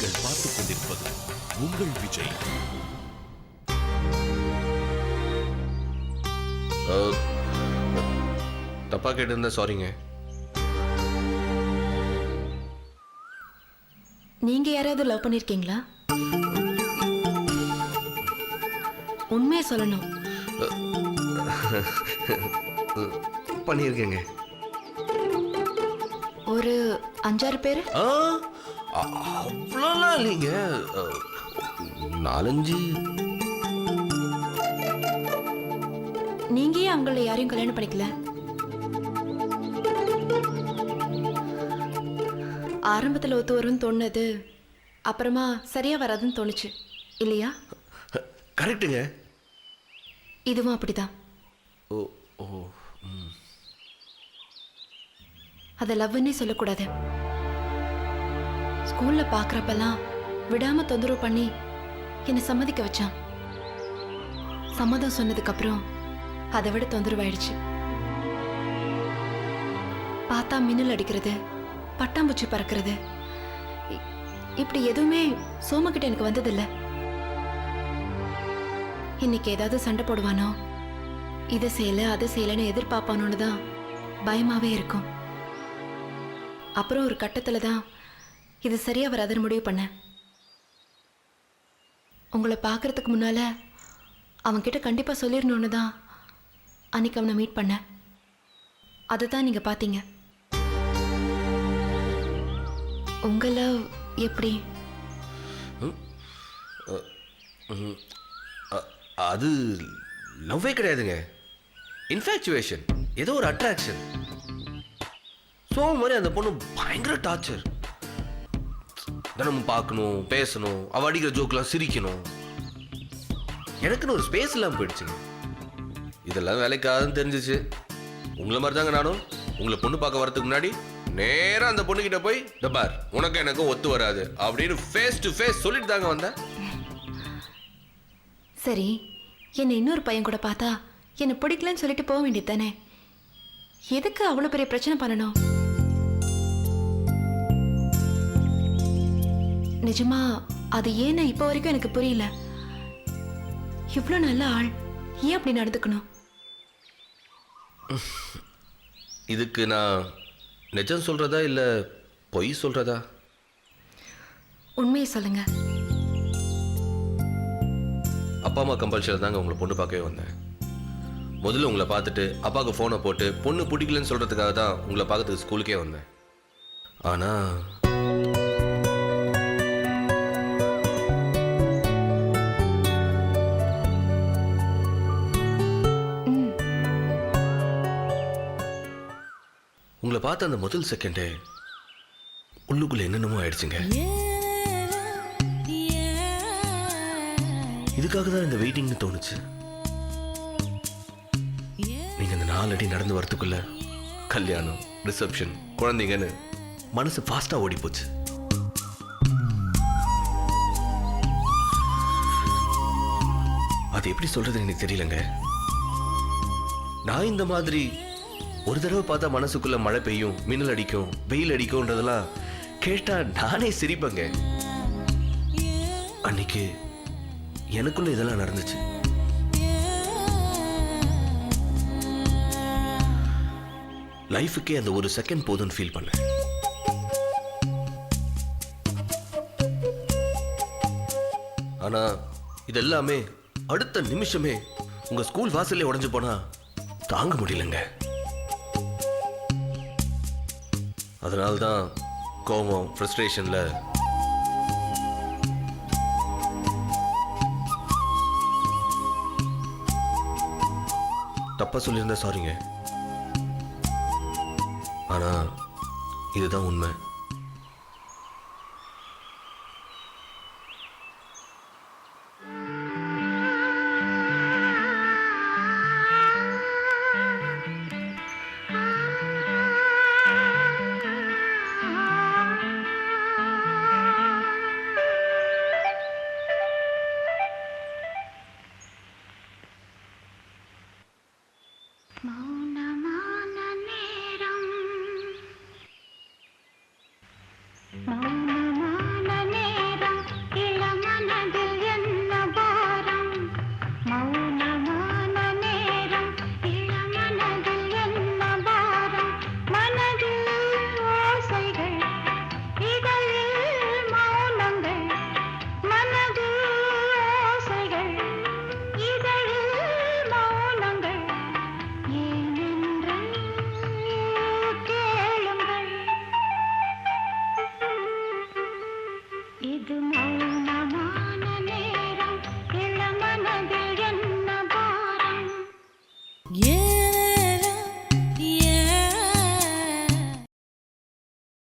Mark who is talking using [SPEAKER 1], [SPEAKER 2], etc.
[SPEAKER 1] நீங்கள் பார்த்துக் கொண்டிருப்பது உங்கள் விஜய்.
[SPEAKER 2] தப்பா கேட்டிருந்தா சாரிங்க.
[SPEAKER 3] நீங்க யாராவது லவ் பண்ணிருக்கீங்களா? உண்மையை சொல்லணும்.
[SPEAKER 2] பண்ணியிருக்கேங்க.
[SPEAKER 3] ஒரு 5-6 பேர்?
[SPEAKER 2] அவ்வளோலாம் இல்லைங்க, 4-5.
[SPEAKER 3] நீங்க ஏன் அவங்கள யாரையும் கல்யாணம் பண்ணிக்கல? ஆரம்பத்தில் ஒத்து வரும்னு தோணுது, அப்புறமா சரியா வராதுன்னு தோணுச்சு இல்லையா?
[SPEAKER 2] கரெக்டுங்க.
[SPEAKER 3] இதுவும் அப்படிதான்.
[SPEAKER 2] ஓ ஓ.
[SPEAKER 3] அதை லவ்னே சொல்லக்கூடாது. ஸ்கூல்ல பார்க்குறப்பெல்லாம் விடாம தொந்தரவு பண்ணி என்னை சம்மதிக்க வச்சான். சம்மதம் சொன்னதுக்கு அப்புறம் அதை விட தொந்தரவாயிடுச்சு. பார்த்தா மின்னல் அடிக்கிறது, பட்டாம்பூச்சி பறக்கிறது, இப்படி எதுவுமே சோமக்கிட்ட எனக்கு வந்ததில்லை. இன்னைக்கு ஏதாவது சண்டை போடுவானோ, இதை செய்யல அதை செய்யலன்னு எதிர்பார்ப்பானோன்னு தான் பயமாவே இருக்கும். அப்புறம் ஒரு கட்டத்தில் தான் இது சரியா வராதுன்னு முடிவு பண்ணேன். உங்களை பார்க்கறதுக்கு முன்னால அவன்கிட்ட கண்டிப்பாக சொல்லிடணுன்னு தான் அன்னைக்கு அவனை மீட் பண்ணேன். அதை தான் நீங்கள் பார்த்தீங்க. உங்கள் லவ் எப்படி?
[SPEAKER 2] அது லவ்வே கிடையாதுங்க, இன்ஃபேக்சுவேஷன். ஏதோ ஒரு அட்ராக்ஷன். ஸோ மாதிரி அந்த பொண்ணு பயங்கர டார்ச்சர். தினமும் பார்க்கணும், பேசணும், அவள் அடிக்கிற ஜோக்கெலாம் சிரிக்கணும். எனக்குன்னு ஒரு ஸ்பேஸ் இல்லாமல் போயிடுச்சுங்க. இதெல்லாம் வேலைக்காதுன்னு தெரிஞ்சிச்சு. உங்களை மாதிரி தாங்க நானும். உங்களை பொண்ணு பார்க்க வரதுக்கு முன்னாடி நேராக அந்த பொண்ணுக்கிட்ட போய், இந்த பார் உனக்கு எனக்கும் ஒத்து வராது அப்படின்னு ஃபேஸ் டு ஃபேஸ் சொல்லிட்டு தாங்க வந்தேன்.
[SPEAKER 3] சரி, என்னை இன்னொரு பையன் கூட பார்த்தா என்னை பிடிக்கலன்னு சொல்லிட்டு போக வேண்டியது தானே? எதுக்கு அவ்வளோ பெரிய பிரச்சனை பண்ணணும்? நிஜமா அது ஏன்னா இப்போ வரைக்கும் எனக்கு புரியல. இவ்வளோ நல்ல ஆள் ஏன் அப்படி நடந்துக்கணும்?
[SPEAKER 2] இதுக்கு நான் நிஜம் சொல்றதா இல்லை பொய் சொல்றதா?
[SPEAKER 3] உண்மையை சொல்லுங்க.
[SPEAKER 2] அப்பா அம்மா கம்பல்ஷன் தாங்க உங்களை பொண்ணு பார்க்கவே வந்தேன். முதல்ல உங்களை பார்த்துட்டு அப்பாவுக்கு ஃபோனை போட்டு பொண்ணு பிடிக்கலன்னு சொல்கிறதுக்காக தான் உங்களை பார்க்கறதுக்கு ஸ்கூலுக்கே வந்தேன். ஆனால் உங்களை பார்த்த அந்த முதல் செகண்டே உள்ளுக்குள்ள என்னென்னமோ ஆயிடுச்சுங்க. இதுக்காக தான் இந்த வெயிட்டிங்னு தோணுச்சு. நீங்க இந்த 4 அடி நடந்து வரத்துக்குள்ள கல்யாணம், ரிசப்ஷன், குழந்தைங்கன்னு மனசு ஃபாஸ்டா ஓடி போச்சு. அது எப்படி சொல்றது எனக்கு தெரியலங்க. நான் இந்த மாதிரி ஒரு தடவை பார்த்தா மனசுக்குள்ள மழை பெய்யும், மின்னல் அடிக்கும், வெயில் அடிக்கும்ன்றதெல்லாம் கேட்டா நானே சிரிப்பேங்க. அன்னைக்கு எனக்குள்ள இதெல்லாம் நடந்துச்சு. லைஃபுக்கே அந்த ஒரு செகண்ட் போதும்னு ஃபீல் பண்ணேன். ஆனா இதெல்லாமே அடுத்த நிமிஷமே உங்க ஸ்கூல் வாசல்ல உடைஞ்சு போனா தாங்க முடியலங்க. அதனால்தான் கோபம், ஃப்ரஸ்ட்ரேஷன்ல தப்பா சொல்லியிருந்தா சாரிங்க. ஆனா இதுதான் உண்மை.